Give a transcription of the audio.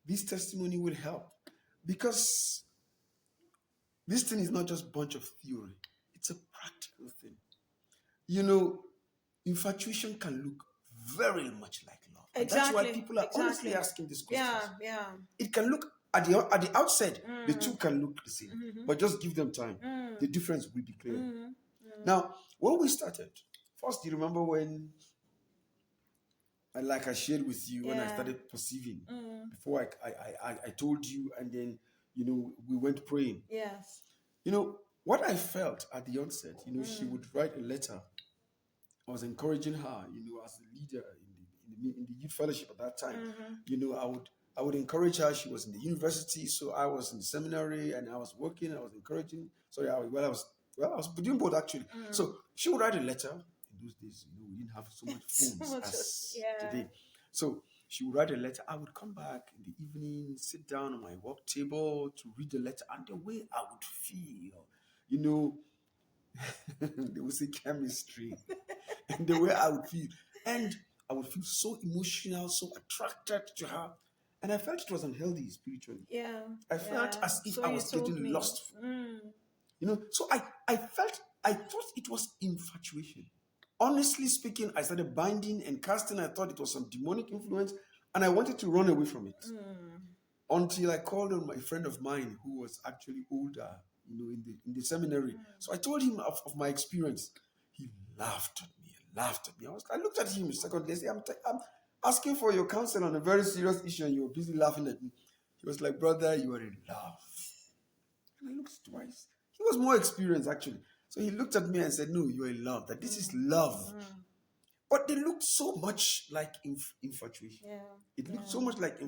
this testimony will help because this thing is not just a bunch of theory, it's a practical thing. You know, infatuation can look very much like love. And that's why people are honestly asking these questions. Yeah. It can look at the outset, the two can look the same, but just give them time. The difference will be clear. Now, when we started, first, do you remember when, like I shared with you, when I started perceiving before I told you, and then we went praying. Yes. What I felt at the onset, she would write a letter. I was encouraging her, as a leader in the youth fellowship at that time. I would encourage her. She was in the university, so I was in the seminary, and I was working. I was encouraging. Sorry, I was doing both actually. So she would write a letter. In those days, we didn't have so much phones as today. So she would write a letter. I would come back in the evening, sit down on my work table to read the letter, and the way I would feel, they would say chemistry, and the way I would feel, and I would feel so emotional, so attracted to her, and I felt it was unhealthy spiritually. Yeah. I felt as if I was getting lost. So I thought it was infatuation. Honestly speaking, I started binding and casting. I thought it was some demonic influence, and I wanted to run away from it. Until I called on my friend of mine who was actually older, in the seminary. So I told him of my experience. He laughed at me. I looked at him a second later. I'm asking for your counsel on a very serious issue, and you're busy laughing at me. He was like, brother, you are in love. And I looked twice. He was more experienced, actually. So he looked at me and said, no, you're in love. That this is love. But they looked so much like infatuation. It looked so much like